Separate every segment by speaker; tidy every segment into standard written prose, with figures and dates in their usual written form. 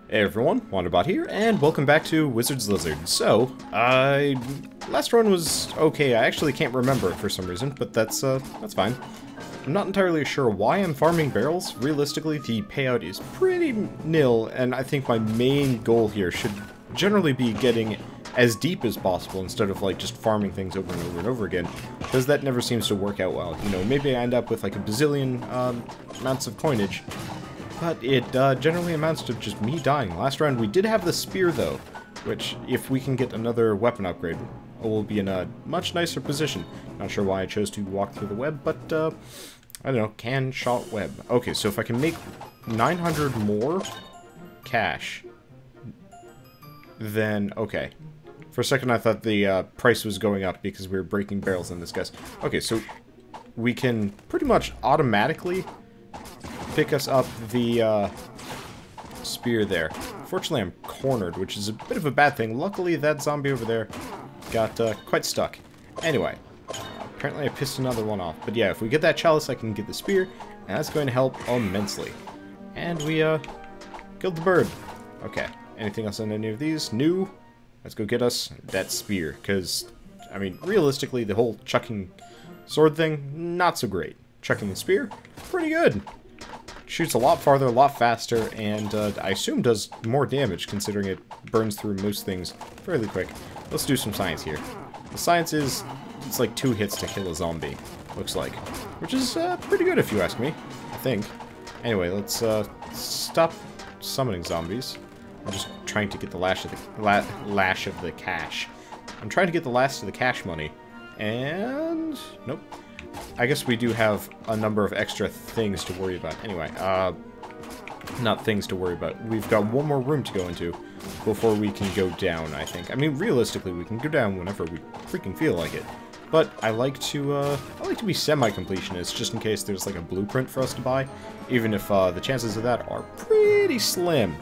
Speaker 1: Hey everyone, Wanderbot here, and welcome back to Wizard's Lizard. So, last run was okay. I actually can't remember it for some reason, but that's fine. I'm not entirely sure why I'm farming barrels. Realistically, the payout is pretty nil, and I think my main goal here should generally be getting as deep as possible instead of like just farming things over and over and over again, because that never seems to work out well. You know, maybe I end up with like a bazillion amounts of coinage, but it generally amounts to just me dying. Last round we did have the spear though, which if we can get another weapon upgrade, we'll be in a much nicer position. Not sure why I chose to walk through the web, but I don't know, can shot web. Okay, so if I can make 900 more cash, then okay. For a second I thought the price was going up because we were breaking barrels in this guess. Okay, so we can pretty much automatically pick us up the spear there. Fortunately, I'm cornered, which is a bit of a bad thing. Luckily, that zombie over there got quite stuck. Anyway, apparently I pissed another one off. But yeah, if we get that chalice, I can get the spear, and that's going to help immensely. And we killed the bird. Okay, anything else on any of these? New. Let's go get us that spear, because, I mean, realistically, the whole chucking sword thing, not so great. Chucking the spear, pretty good. Shoots a lot farther, a lot faster, and I assume does more damage, considering it burns through most things fairly quick. Let's do some science here. The science is, it's like 2 hits to kill a zombie, looks like. Which is pretty good if you ask me, I think. Anyway, let's stop summoning zombies. I'm just trying to get the lash of the cash. I'm trying to get the last of the cash money. And nope. I guess we do have a number of extra things to worry about. Anyway, not things to worry about. We've got one more room to go into before we can go down, I think. I mean, realistically, we can go down whenever we freaking feel like it. But I like to be semi-completionist, just in case there's like a blueprint for us to buy, even if the chances of that are pretty slim.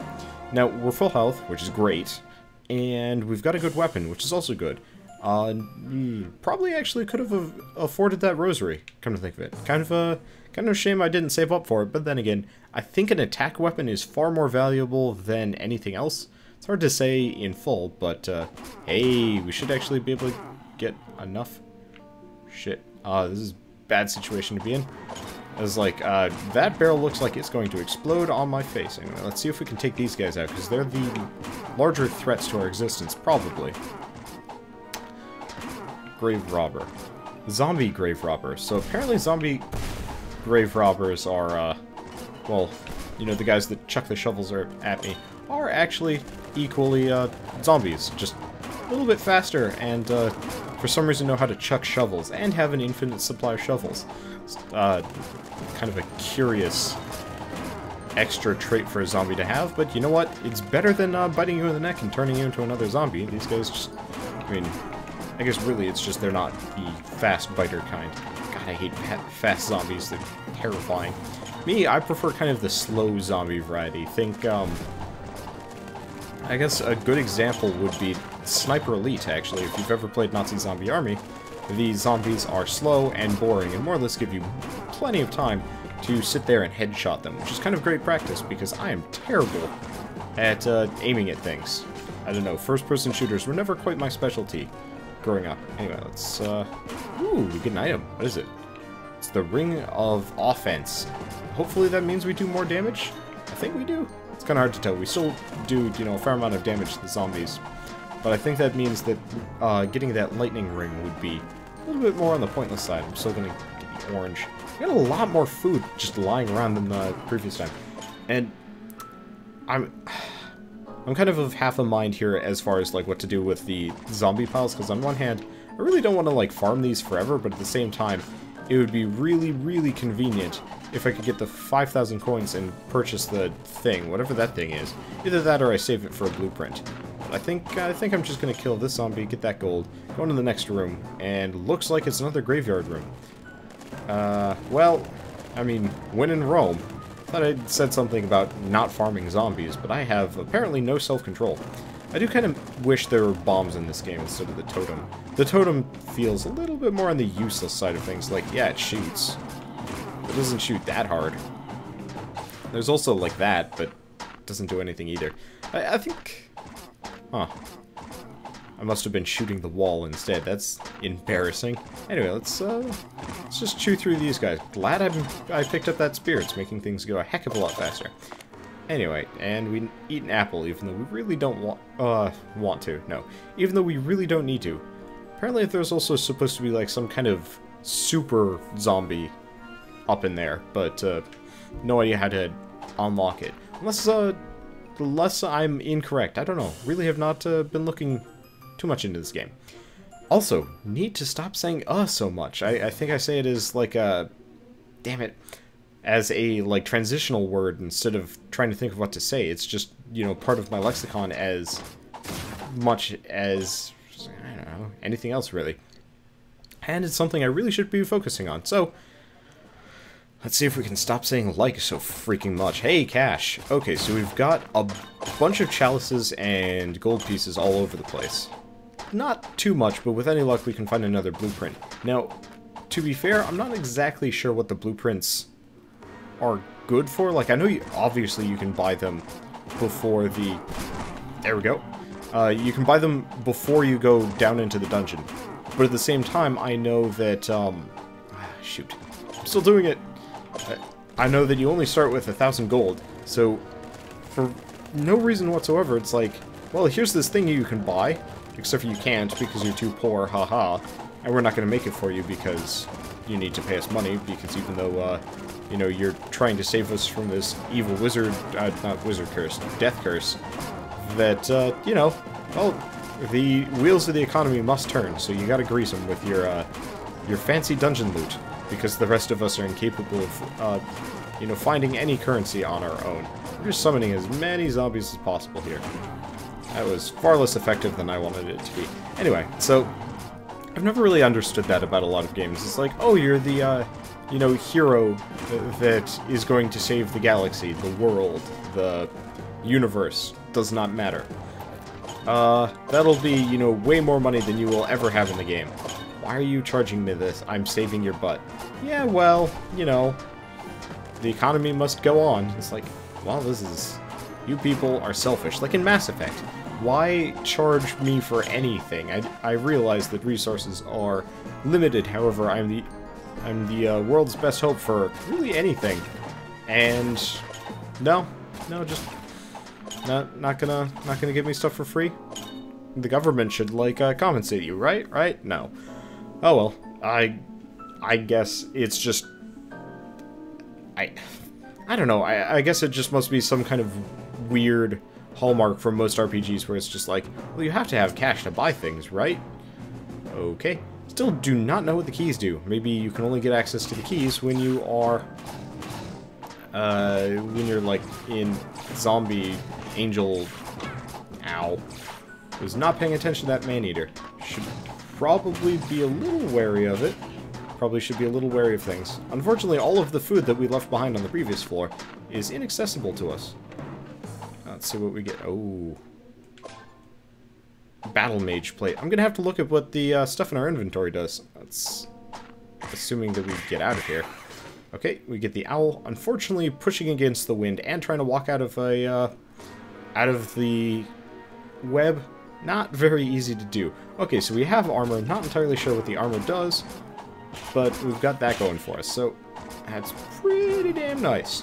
Speaker 1: Now, we're full health, which is great, and we've got a good weapon, which is also good. Probably actually could have afforded that rosary, come to think of it. Kind of a shame I didn't save up for it, but then again, I think an attack weapon is far more valuable than anything else. It's hard to say in full, but, hey, we should actually be able to get enough. Shit. This is a bad situation to be in. I was like, that barrel looks like it's going to explode on my face. Anyway, let's see if we can take these guys out, because they're the larger threats to our existence, probably. Grave robber. Zombie grave robber. So apparently zombie grave robbers are, well, you know, the guys that chuck the shovels at me, are actually equally, zombies. Just a little bit faster, and, for some reason know how to chuck shovels, and have an infinite supply of shovels. Kind of a curious extra trait for a zombie to have, but you know what? It's better than biting you in the neck and turning you into another zombie. These guys just, I mean, I guess really it's just they're not the fast biter kind. God, I hate fast zombies. They're terrifying. Me, I prefer kind of the slow zombie variety. Think, I guess a good example would be Sniper Elite, actually. If you've ever played Nazi Zombie Army, these zombies are slow and boring and more or less give you plenty of time to sit there and headshot them, which is kind of great practice because I am terrible at aiming at things. I don't know, first-person shooters were never quite my specialty growing up. Anyway, let's, ooh, we get an item. What is it? It's the Ring of Offense. Hopefully that means we do more damage. I think we do. It's kind of hard to tell. We still do, you know, a fair amount of damage to the zombies. But I think that means that getting that lightning ring would be a little bit more on the pointless side. I'm still going to get the orange. I got a lot more food just lying around than the previous time. And I'm kind of half a mind here as far as like what to do with the zombie piles, because on one hand, I really don't want to like farm these forever, but at the same time, it would be really, really convenient if I could get the 5,000 coins and purchase the thing, whatever that thing is. Either that or I save it for a blueprint. But I think I'm just going to kill this zombie, get that gold, go into the next room, and looks like it's another graveyard room. Well, I mean, when in Rome. Thought I'd said something about not farming zombies, but I have apparently no self-control. I do kind of wish there were bombs in this game instead of the totem. The totem feels a little bit more on the useless side of things. Like, yeah, it shoots. It doesn't shoot that hard. There's also like that, but doesn't do anything either. I think... Huh. I must have been shooting the wall instead. That's embarrassing. Anyway, let's just chew through these guys. Glad I picked up that spear. It's making things go a heck of a lot faster. Anyway, and we eat an apple, even though we really don't want to. No, even though we really don't need to. Apparently, there's also supposed to be like some kind of super zombie up in there, but no idea how to unlock it. Unless I'm incorrect. I don't know. Really have not been looking too much into this game. Also, need to stop saying so much. I think I say it as like a... Damn it. As a like transitional word instead of trying to think of what to say. It's just, you know, part of my lexicon as much as, I don't know, anything else really. And it's something I really should be focusing on. So, let's see if we can stop saying like so freaking much. Hey, cash. Okay, so we've got a bunch of chalices and gold pieces all over the place. Not too much, but with any luck we can find another blueprint. Now, to be fair, I'm not exactly sure what the blueprints are good for. Like, I know obviously you can buy them before the... There we go. You can buy them before you go down into the dungeon. But at the same time, I know that, shoot. I'm still doing it. I know that you only start with 1,000 gold, so for no reason whatsoever, it's like, well, here's this thing you can buy, except for you can't because you're too poor, haha, and we're not going to make it for you because you need to pay us money, because even though, you know, you're trying to save us from this evil wizard, not wizard curse, death curse, that, you know, well, the wheels of the economy must turn, so you gotta grease them with your fancy dungeon loot, because the rest of us are incapable of, you know, finding any currency on our own. We're just summoning as many zombies as possible here. That was far less effective than I wanted it to be. Anyway, so, I've never really understood that about a lot of games. It's like, oh, you're the, you know, hero that is going to save the galaxy, the world, the universe. Does not matter. That'll be, you know, way more money than you will ever have in the game. Why are you charging me this? I'm saving your butt. Yeah, well, you know, the economy must go on. It's like, well, this is... You people are selfish. Like in Mass Effect. Why charge me for anything? I realize that resources are limited, however, I'm the world's best hope for really anything. And... No, just... Not gonna give me stuff for free? The government should, like, compensate you, right? Right? No. Oh well. I guess it's just... I don't know. I guess it just must be some kind of weird hallmark from most RPGs where it's just like, well, you have to have cash to buy things, right? Okay. Still do not know what the keys do. Maybe you can only get access to the keys when you are... when you're, like, in zombie... Angel... Ow. Was not paying attention to that man-eater. Should probably be a little wary of it. Probably should be a little wary of things. Unfortunately, all of the food that we left behind on the previous floor is inaccessible to us. Let's see what we get. Oh. Battle Mage plate. I'm gonna have to look at what the stuff in our inventory does. That's... Assuming that we get out of here. Okay, we get the owl. Unfortunately, pushing against the wind and trying to walk out of a... out of the web, not very easy to do. Okay, so we have armor, not entirely sure what the armor does, but we've got that going for us, so that's pretty damn nice.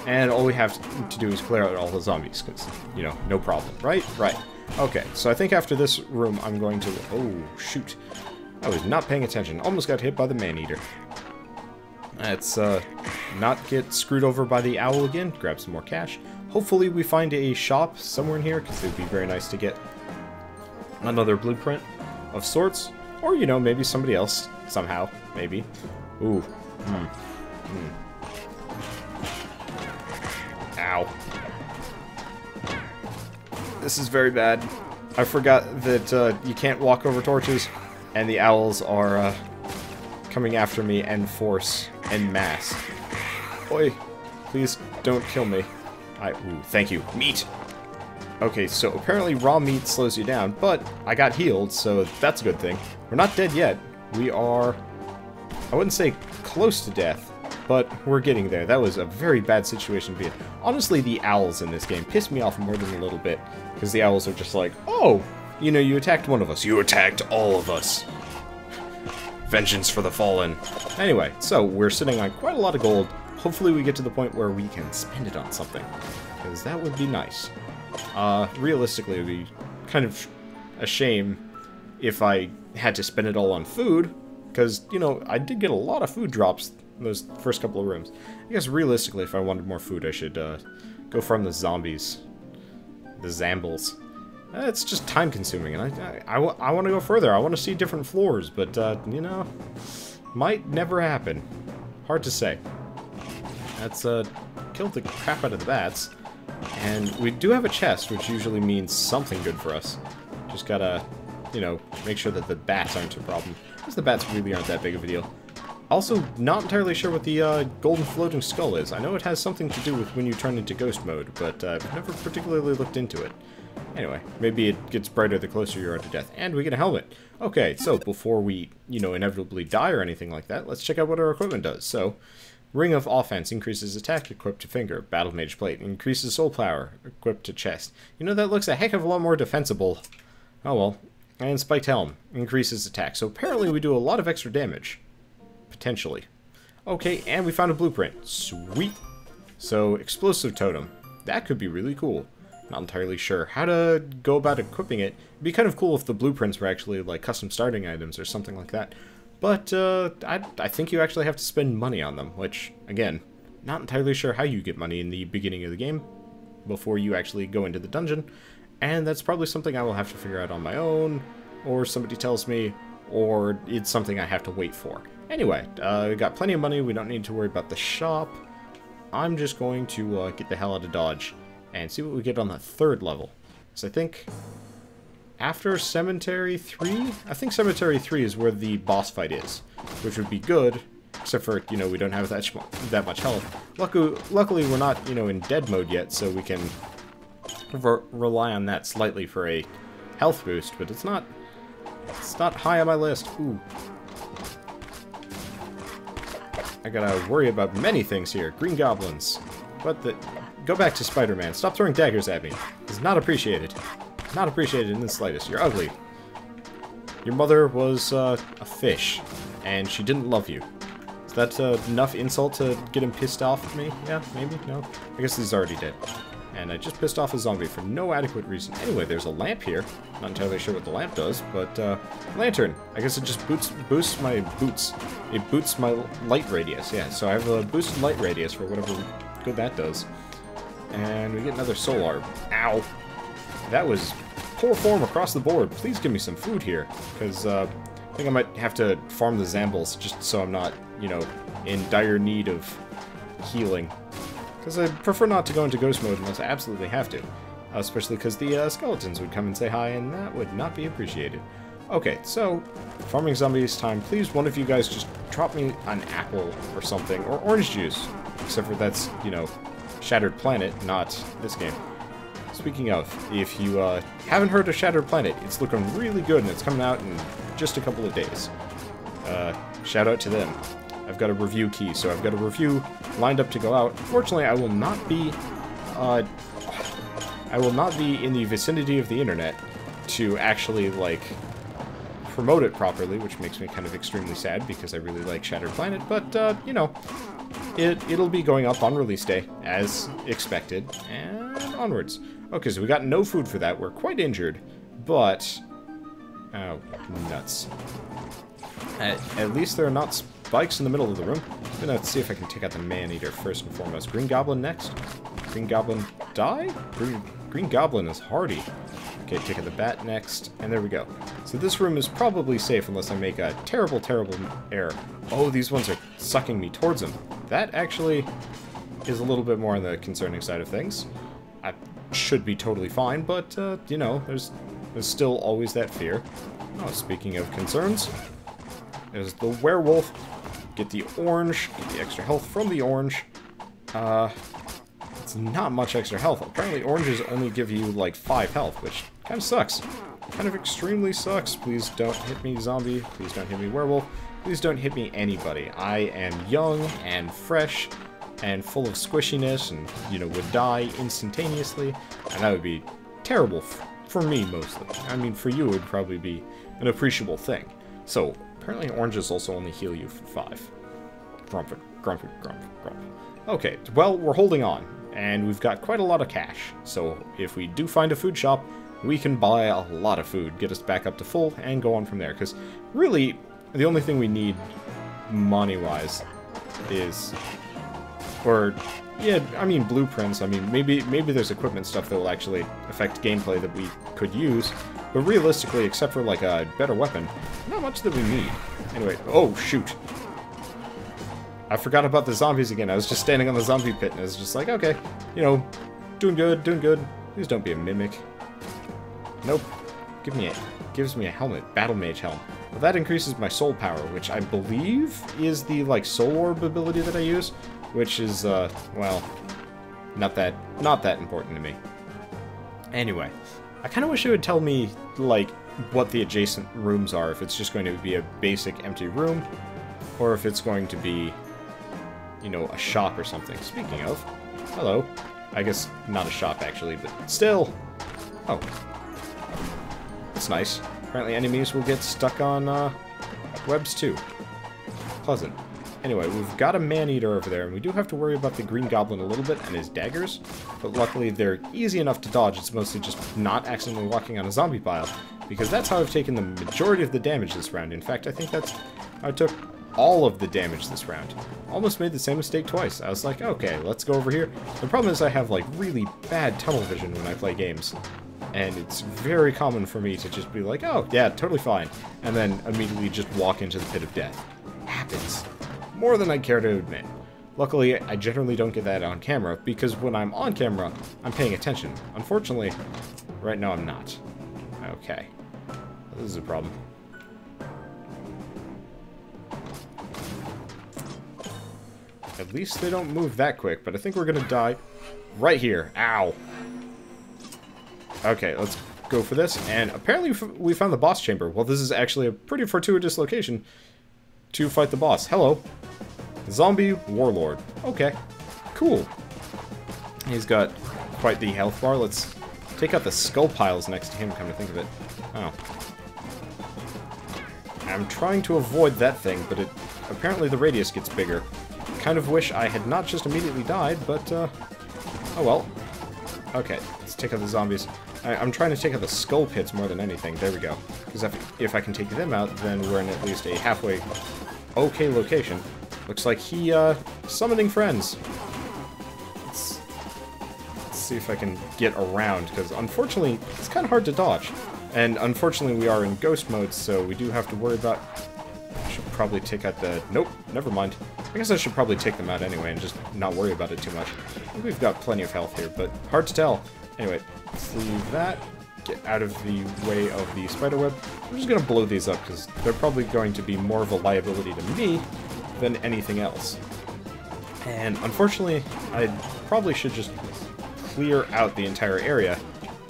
Speaker 1: And all we have to do is clear out all the zombies, because, you know, no problem, right? Right. Okay, so I think after this room I'm going to... Oh, shoot. I was not paying attention. Almost got hit by the man-eater. Let's, not get screwed over by the owl again. Grab some more cash. Hopefully we find a shop somewhere in here, because it would be very nice to get another blueprint of sorts. Or, you know, maybe somebody else, somehow, maybe. Ooh. Ow. This is very bad. I forgot that you can't walk over torches, and the owls are coming after me en force, en masse. Oi, please don't kill me. Ooh, thank you. Meat! Okay, so apparently raw meat slows you down, but I got healed, so that's a good thing. We're not dead yet. We are... I wouldn't say close to death, but we're getting there. That was a very bad situation to be in. Honestly, the owls in this game piss me off more than a little bit, because the owls are just like, oh, you know, you attacked one of us. You attacked all of us. Vengeance for the fallen. Anyway, so we're sitting on quite a lot of gold. Hopefully we get to the point where we can spend it on something, because that would be nice. Realistically, it would be kind of a shame if I had to spend it all on food, because, you know, I did get a lot of food drops in those first couple of rooms. I guess realistically, if I wanted more food, I should go farm the zombies. The Zambles. It's just time consuming, and I want to go further. I want to see different floors, but, you know, might never happen. Hard to say. That's, killed the crap out of the bats. And we do have a chest, which usually means something good for us. Just gotta, you know, make sure that the bats aren't a problem. Because the bats really aren't that big of a deal. Also, not entirely sure what the golden floating skull is. I know it has something to do with when you turn into ghost mode, but I've never particularly looked into it. Anyway, maybe it gets brighter the closer you are to death. And we get a helmet. Okay, so before we, you know, inevitably die or anything like that, let's check out what our equipment does. So, Ring of Offense increases attack equipped to finger. Battle Mage Plate increases soul power equipped to chest. You know, that looks a heck of a lot more defensible. Oh well. And Spiked Helm increases attack. So apparently we do a lot of extra damage. Potentially. Okay, and we found a blueprint. Sweet. So, Explosive Totem. That could be really cool. Not entirely sure how to go about equipping it. It'd be kind of cool if the blueprints were actually like custom starting items or something like that. But I think you actually have to spend money on them, which, again, not entirely sure how you get money in the beginning of the game before you actually go into the dungeon. And that's probably something I will have to figure out on my own, or somebody tells me, or it's something I have to wait for. Anyway, we got plenty of money. We don't need to worry about the shop. I'm just going to get the hell out of Dodge and see what we get on the 3rd level. So I think after Cemetery 3? I think Cemetery 3 is where the boss fight is, which would be good, except for, you know, we don't have that much health. Luckily, we're not, you know, in dead mode yet, so we can rely on that slightly for a health boost, but it's not high on my list. Ooh. I gotta worry about many things here. Green goblins. What the... Go back to Spider-Man. Stop throwing daggers at me. It's not appreciated. Not appreciated in the slightest. You're ugly. Your mother was a fish, and she didn't love you. Is that enough insult to get him pissed off at me? Yeah, maybe? No? I guess he's already dead. And I just pissed off a zombie for no adequate reason. Anyway, there's a lamp here. Not entirely sure what the lamp does, but lantern. I guess it just boosts my boots. It boosts my light radius. Yeah, so I have a boosted light radius for whatever good that does. And we get another soul orb. Ow. That was poor form across the board. Please give me some food here, because I think I might have to farm the Zambles just so I'm not, you know, in dire need of healing. Because I prefer not to go into ghost mode unless I absolutely have to. Especially because the skeletons would come and say hi, and that would not be appreciated. Okay, so, farming zombies time. Please, one of you guys just drop me an apple or something, or orange juice. Except for that's, you know, Shattered Planet, not this game. Speaking of, if you haven't heard of Shattered Planet, it's looking really good, and it's coming out in just a couple of days. Shout out to them. I've got a review key, so I've got a review lined up to go out. Unfortunately, I will not be in the vicinity of the internet to actually, like, promote it properly, which makes me kind of extremely sad because I really like Shattered Planet, but, you know, it'll be going up on release day, as expected, and onwards. Okay, so we got no food for that. We're quite injured, but... Oh, nuts. At least there are not spikes in the middle of the room. I'm gonna see if I can take out the man-eater first and foremost. Green Goblin next. Green Goblin die? Green Goblin is hardy. Okay, take out the bat next, and there we go. So this room is probably safe unless I make a terrible, terrible error. Oh, these ones are sucking me towards them. That actually is a little bit more on the concerning side of things. I should be totally fine, but, you know, there's still always that fear. Oh, speaking of concerns, there's the werewolf. Get the orange, get the extra health from the orange. It's not much extra health. Apparently oranges only give you, like, 5 health, which kind of sucks. Kind of extremely sucks. Please don't hit me, zombie. Please don't hit me, werewolf. Please don't hit me, anybody. I am young and fresh and full of squishiness and, you know, would die instantaneously. And that would be terrible for me, mostly. I mean, for you, it would probably be an appreciable thing. So, apparently oranges also only heal you for 5. Grump, grump, grump, grump. Okay, well, we're holding on. And we've got quite a lot of cash. So, if we do find a food shop, we can buy a lot of food, get us back up to full, and go on from there. Because, really, the only thing we need, money-wise, is... Or, yeah, I mean, blueprints. I mean, maybe there's equipment stuff that will actually affect gameplay that we could use. But realistically, except for, like, a better weapon, not much that we need. Anyway, oh, shoot. I forgot about the zombies again. I was just standing on the zombie pit, and I was just like, okay, you know, doing good, doing good. Please don't be a mimic. Nope. Gives me a helmet. Battle Mage helm. Well, that increases my soul power, which I believe is the, like, soul orb ability that I use. Which is, well, not that important to me. Anyway, I kind of wish it would tell me, like, what the adjacent rooms are. If it's just going to be a basic empty room, or if it's going to be, you know, a shop or something. Speaking of, hello. I guess not a shop, actually, but still. Oh. That's nice. Apparently enemies will get stuck on, webs, too. Pleasant. Anyway, we've got a man-eater over there, and we do have to worry about the Green Goblin a little bit and his daggers, but luckily they're easy enough to dodge. It's mostly just not accidentally walking on a zombie pile, because that's how I've taken the majority of the damage this round. In fact, I think that's how I took all of the damage this round. Almost made the same mistake twice. I was like, okay, let's go over here. The problem is I have, like, really bad tunnel vision when I play games, and it's very common for me to just be like, oh, yeah, totally fine, and then immediately just walk into the pit of death. Happens. More than I care to admit. Luckily, I generally don't get that on camera, because when I'm on camera, I'm paying attention. Unfortunately, right now I'm not. Okay. This is a problem. At least they don't move that quick, but I think we're gonna die right here. Ow! Okay, let's go for this, and apparently we found the boss chamber. Well, this is actually a pretty fortuitous location to fight the boss. Hello. Zombie warlord. Okay. Cool. He's got quite the health bar. Let's take out the skull piles next to him, come to think of it. Oh. I'm trying to avoid that thing, but apparently the radius gets bigger. Kind of wish I had not just immediately died, but, oh well. Okay, let's take out the zombies. I'm trying to take out the skull pits more than anything. There we go. Because if I can take them out, then we're in at least a halfway okay location. Looks like he, summoning friends. Let's see if I can get around, because unfortunately, it's kind of hard to dodge. And unfortunately, we are in ghost mode, so we do have to worry about... I should probably take out the... Nope, never mind. I guess I should probably take them out anyway and just not worry about it too much. I think we've got plenty of health here, but hard to tell. Anyway, let's leave that. Get out of the way of the spiderweb. I'm just going to blow these up, because they're probably going to be more of a liability to me than anything else. And unfortunately, I probably should just clear out the entire area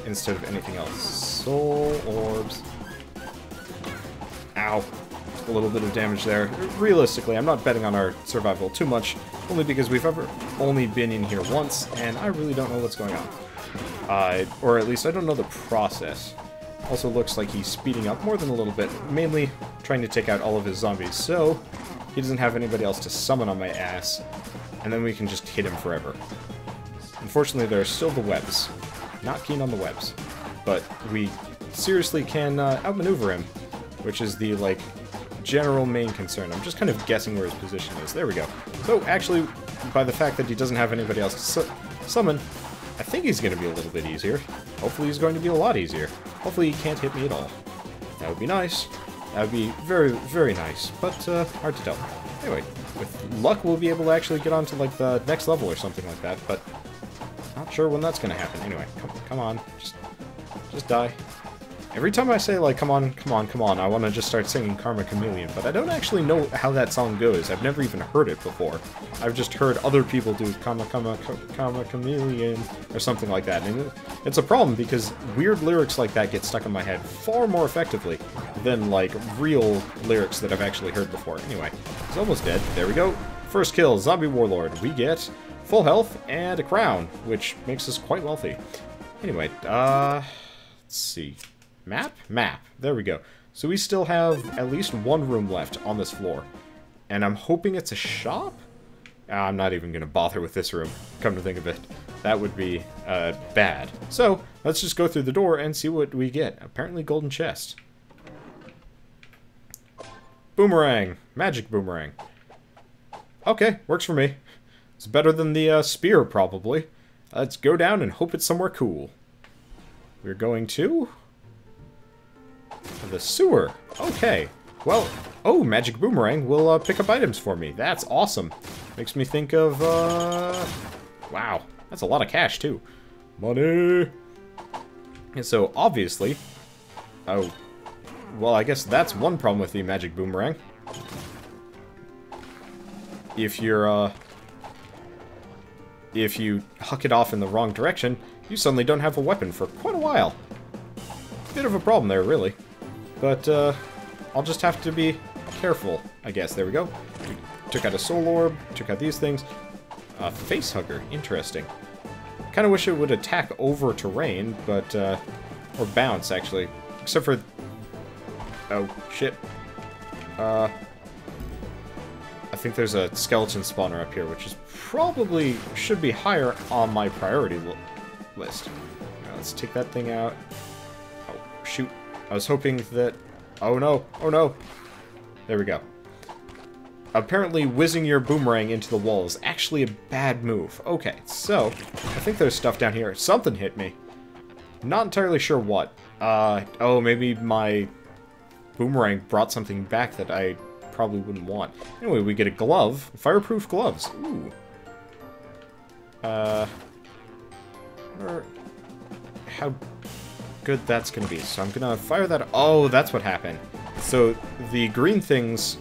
Speaker 1: instead of anything else. Soul orbs. Ow. A little bit of damage there. Realistically, I'm not betting on our survival too much, only because we've only been in here once, and I really don't know what's going on. Or at least I don't know the process. Also looks like he's speeding up more than a little bit, mainly trying to take out all of his zombies, so he doesn't have anybody else to summon on my ass, and then we can just hit him forever. Unfortunately, there are still the webs. Not keen on the webs. But we seriously can outmaneuver him, which is the, like, general main concern. I'm just kind of guessing where his position is. There we go. So, actually, by the fact that he doesn't have anybody else to summon, I think he's going to be a little bit easier. Hopefully he's going to be a lot easier. Hopefully he can't hit me at all. That would be nice. That would be very, very nice, but hard to tell. Anyway, with luck we'll be able to actually get on to, like, the next level or something like that, but not sure when that's going to happen. Anyway, come on, just die. Every time I say, like, come on, come on, come on, I want to just start singing Karma Chameleon, but I don't actually know how that song goes. I've never even heard it before. I've just heard other people do Karma Chameleon, or something like that, and it's a problem because weird lyrics like that get stuck in my head far more effectively than, like, real lyrics that I've actually heard before. Anyway, he's almost dead. There we go. First kill, Zombie Warlord. We get full health and a crown, which makes us quite wealthy. Anyway, let's see. Map. There we go. So we still have at least one room left on this floor. And I'm hoping it's a shop? I'm not even going to bother with this room, come to think of it. That would be bad. So, let's just go through the door and see what we get. Apparently golden chest. Boomerang. Magic boomerang. Okay, works for me. It's better than the spear, probably. Let's go down and hope it's somewhere cool. We're going to the sewer. Okay. Well, oh, magic boomerang will pick up items for me. That's awesome. Makes me think of, wow. That's a lot of cash, too. Money! And so, obviously... Oh. Well, I guess that's one problem with the magic boomerang. If you're, if you huck it off in the wrong direction, you suddenly don't have a weapon for quite a while. Bit of a problem there, really. But, I'll just have to be careful, I guess. There we go. We took out a soul orb, took out these things. Face hugger. Interesting. Kind of wish it would attack over terrain, but, or bounce, actually. Except for... Oh, shit. I think there's a skeleton spawner up here, which is probably should be higher on my priority list. Now, let's take that thing out. Oh, shoot. I was hoping that... Oh no, oh no. There we go. Apparently, whizzing your boomerang into the wall is actually a bad move. Okay, so, I think there's stuff down here. Something hit me. Not entirely sure what. Oh, maybe my boomerang brought something back that I probably wouldn't want. Anyway, we get a glove. Fireproof gloves. Ooh. How good that's gonna be. So I'm gonna fire that. Oh, that's what happened. So the green things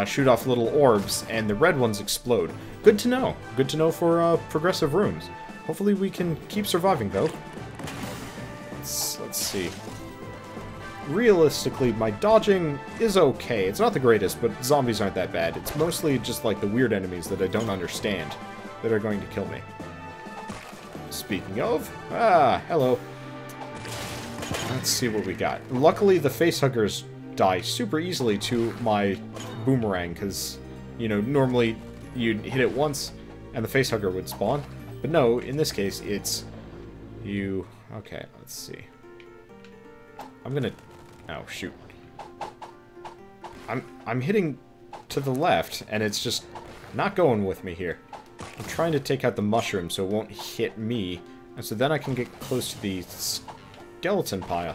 Speaker 1: shoot off little orbs, and the red ones explode. Good to know. Good to know for progressive rooms. Hopefully we can keep surviving, though. Let's see. Realistically, my dodging is okay. It's not the greatest, but zombies aren't that bad. It's mostly just like the weird enemies that I don't understand that are going to kill me. Speaking of... Ah, hello. Let's see what we got. Luckily, the facehuggers die super easily to my boomerang, because, you know, normally you'd hit it once and the facehugger would spawn. But no, in this case, it's you... Okay, let's see. I'm gonna... Oh, shoot. I'm hitting to the left, and it's just not going with me here. I'm trying to take out the mushroom so it won't hit me, and so then I can get close to the skeleton pile.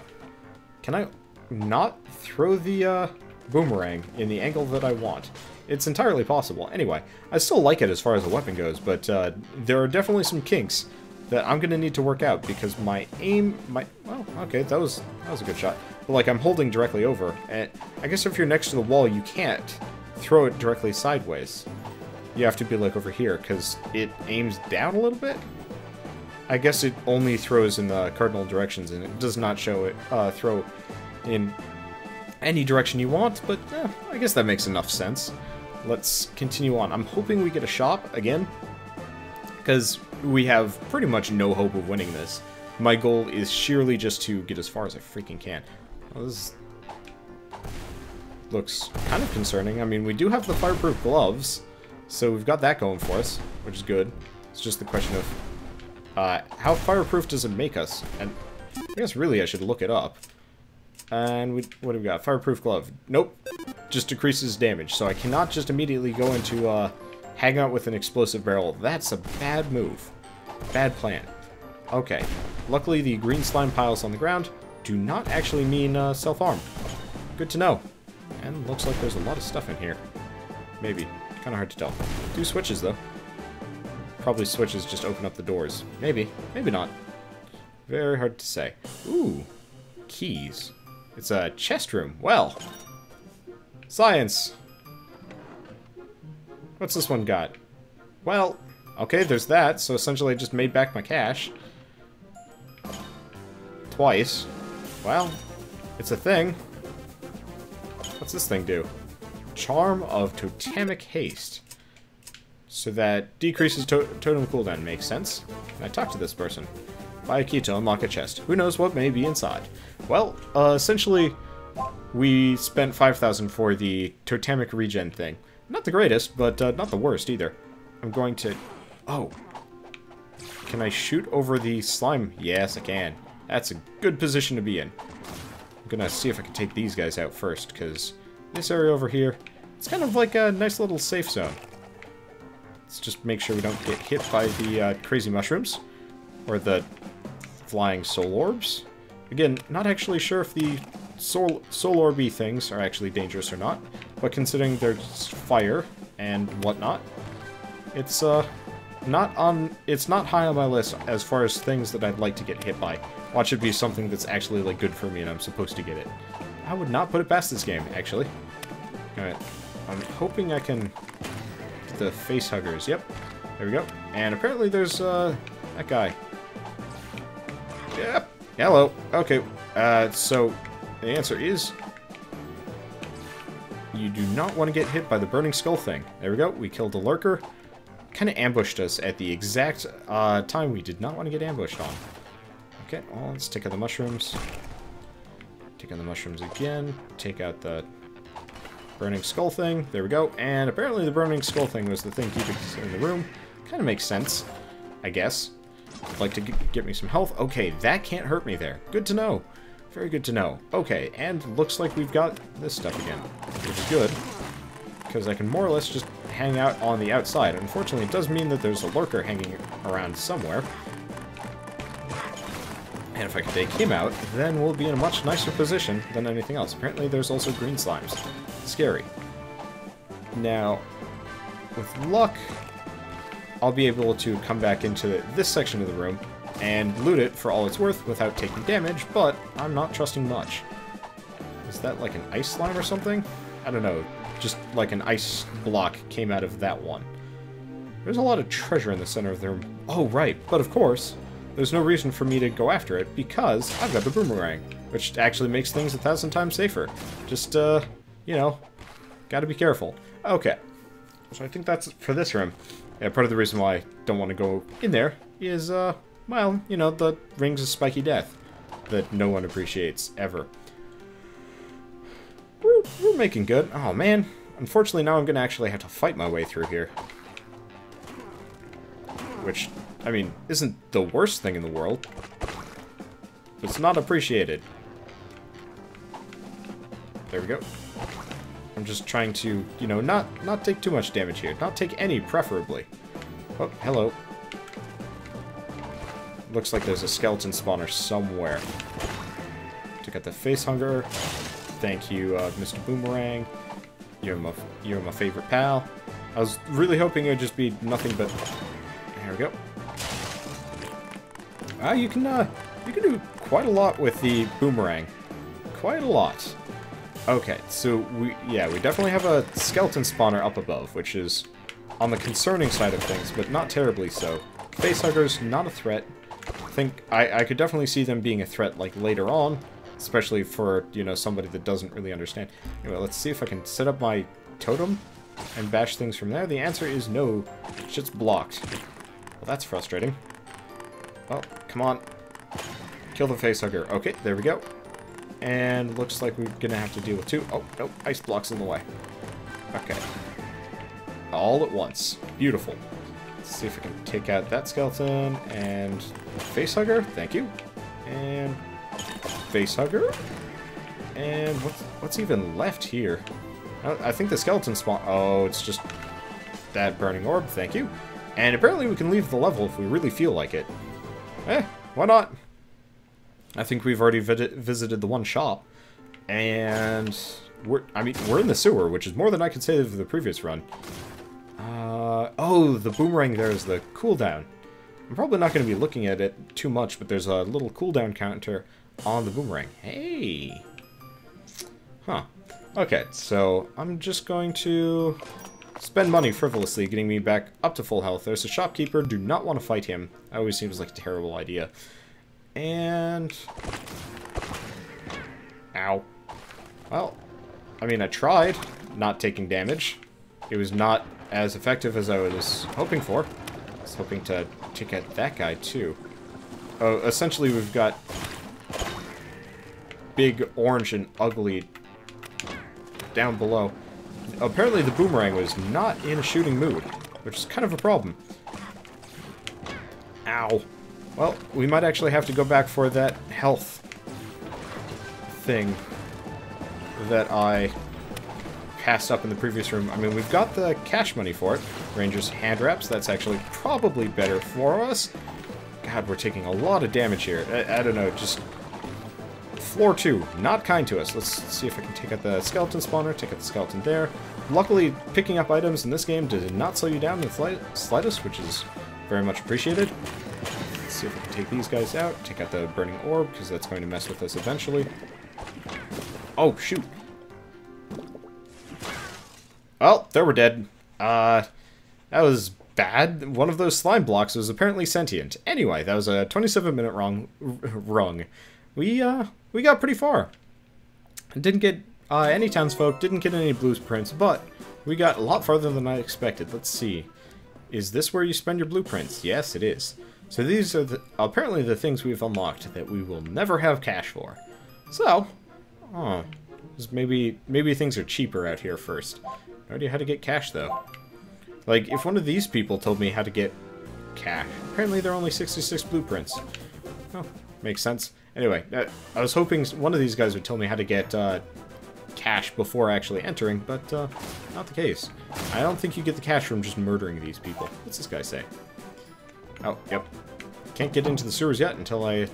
Speaker 1: Can I not throw the boomerang in the angle that I want? It's entirely possible. Anyway, I still like it as far as a weapon goes, but there are definitely some kinks that I'm gonna need to work out because my aim, well, okay, that was a good shot. But like I'm holding directly over, and I guess if you're next to the wall, you can't throw it directly sideways. You have to be like over here because it aims down a little bit. I guess it only throws in the cardinal directions, and it does not show it throw in any direction you want. But I guess that makes enough sense. Let's continue on. I'm hoping we get a shop again, because we have pretty much no hope of winning this. My goal is sheerly just to get as far as I freaking can. Well, this looks kind of concerning. I mean, we do have the fireproof gloves, so we've got that going for us, which is good. It's just the question of how fireproof does it make us? And I guess really I should look it up. And what do we got? Fireproof glove. Nope. Just decreases damage, so I cannot just immediately go into hang out with an explosive barrel. That's a bad move. Bad plan. Okay. Luckily, the green slime piles on the ground do not actually mean self-harm. Good to know. And looks like there's a lot of stuff in here. Maybe. Kind of hard to tell. 2 switches, though. Probably switches just open up the doors. Maybe. Maybe not. Very hard to say. Ooh. keys. It's a chest room. Well, science. What's this one got? Well, okay, there's that. So essentially I just made back my cash. Twice. Well, it's a thing. What's this thing do? Charm of Totemic Haste. So that decreases totem cooldown. Makes sense. Can I talk to this person? Buy a key to unlock a chest. Who knows what may be inside? Well, essentially, we spent 5,000 for the Totemic Regen thing. Not the greatest, but not the worst either. I'm going to... Oh. Can I shoot over the slime? Yes, I can. That's a good position to be in. I'm gonna see if I can take these guys out first, because this area over here, it's kind of like a nice little safe zone. Let's just make sure we don't get hit by the crazy mushrooms, or the flying soul orbs. Again, not actually sure if the soul orby things are actually dangerous or not, but considering there's fire and whatnot, it's not high on my list as far as things that I'd like to get hit by. Watch it be something that's actually like good for me and I'm supposed to get it. I would not put it past this game, actually. Alright, I'm hoping I can get the face huggers. Yep, there we go. And apparently there's that guy. Yep. Hello. Okay. So the answer is you do not want to get hit by the burning skull thing. There we go. We killed a lurker. Kind of ambushed us at the exact time we did not want to get ambushed on. Okay. Well, let's take out the mushrooms. Take out the mushrooms again. Take out the burning skull thing. There we go. And apparently the burning skull thing was the thing keeping us in the room. Kind of makes sense, I guess. I'd like to get me some health. Okay, that can't hurt me there. Good to know. Very good to know. Okay, and looks like we've got this stuff again, which is good, because I can more or less just hang out on the outside. Unfortunately, it does mean that there's a lurker hanging around somewhere. And if I can take him out, then we'll be in a much nicer position than anything else. Apparently, there's also green slimes. Scary. Now, with luck, I'll be able to come back into this section of the room and loot it for all it's worth without taking damage, but I'm not trusting much. Is that like an ice slime or something? I don't know. Just like an ice block came out of that one. There's a lot of treasure in the center of the room. Oh, right. But of course, there's no reason for me to go after it because I've got the boomerang, which actually makes things 1,000 times safer. Just, you know, gotta be careful. Okay. So I think that's it for this room. Yeah, part of the reason why I don't want to go in there is, well, you know, the rings of spiky death that no one appreciates, ever. We're making good. Oh, man. Unfortunately, now I'm going to actually have to fight my way through here. Which, I mean, isn't the worst thing in the world. But it's not appreciated. There we go. I'm just trying to, you know, not take too much damage here. Not take any, preferably. Oh, hello. Looks like there's a skeleton spawner somewhere. Took out the face hunger. Thank you, Mr. Boomerang. You're my favorite pal. I was really hoping it would just be nothing but... There we go. You can do quite a lot with the boomerang. Quite a lot. Okay, so we definitely have a skeleton spawner up above, which is on the concerning side of things, but not terribly so. Facehuggers, not a threat. I could definitely see them being a threat, like, later on, especially for, you know, somebody that doesn't really understand. Anyway, let's see if I can set up my totem and bash things from there. The answer is no. Shit's blocked. Well, that's frustrating. Oh, come on. Kill the facehugger. Okay, there we go. And looks like we're gonna have to deal with two. Oh, no, ice blocks in the way. Okay. All at once. Beautiful. Let's see if I can take out that skeleton and facehugger. Thank you. And facehugger. And what's even left here? I think the skeleton spawn. Oh, it's just that burning orb. Thank you. And apparently we can leave the level if we really feel like it. Why not? I think we've already visited the one shop, and we're in the sewer, which is more than I could say of the previous run. Oh, the boomerang there is the cooldown. I'm probably not going to be looking at it too much, but there's a little cooldown counter on the boomerang. Hey! Huh. Okay, so I'm just going to spend money frivolously, getting me back up to full health. There's a shopkeeper. Do not want to fight him. That always seems like a terrible idea. And... Ow. Well, I mean, I tried not taking damage. It was not as effective as I was hoping for. I was hoping to get that guy, too. Oh, essentially, we've got big, orange, and ugly down below. Apparently, the boomerang was not in a shooting mood, which is kind of a problem. Ow. Well, we might actually have to go back for that health thing that I passed up in the previous room. I mean, we've got the cash money for it. Ranger's hand wraps, that's actually probably better for us. God, we're taking a lot of damage here. I don't know, just... Floor 2, not kind to us. Let's see if I can take out the skeleton spawner, take out the skeleton there. Luckily, picking up items in this game did not slow you down in the slightest, which is very much appreciated. Let's see if we can take these guys out, take out the burning orb, because that's going to mess with us eventually. Oh, shoot. Well, there we're dead. That was bad. One of those slime blocks was apparently sentient. Anyway, that was a 27-minute rung. We got pretty far. Didn't get any townsfolk, didn't get any blueprints, but we got a lot farther than I expected. Let's see. Is this where you spend your blueprints? Yes, it is. So these are apparently the things we've unlocked that we will never have cash for. So, maybe things are cheaper out here first. No idea how to get cash, though. Like, if one of these people told me how to get cash. Apparently there are only 66 blueprints. Oh, makes sense. Anyway, I was hoping one of these guys would tell me how to get cash before actually entering, but not the case. I don't think you get the cash from just murdering these people. What's this guy say? Oh, yep. Can't get into the sewers yet until I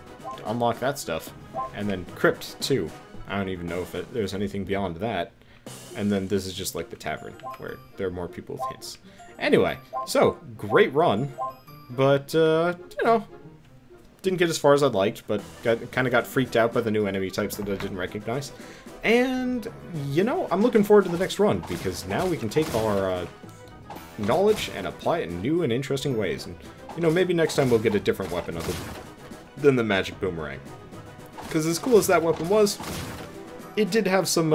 Speaker 1: unlock that stuff. And then crypt, too. I don't even know if there's anything beyond that. And then this is just like the tavern, where there are more people with hints. Anyway, so, great run. But, you know, didn't get as far as I'd liked, but kind of got freaked out by the new enemy types that I didn't recognize. And, you know, I'm looking forward to the next run, because now we can take our knowledge and apply it in new and interesting ways. And, you know, maybe next time we'll get a different weapon other than the magic boomerang. Because as cool as that weapon was, it did have some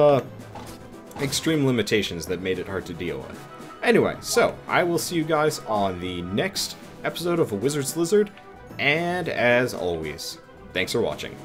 Speaker 1: extreme limitations that made it hard to deal with. Anyway, so, I will see you guys on the next episode of A Wizard's Lizard, and as always, thanks for watching.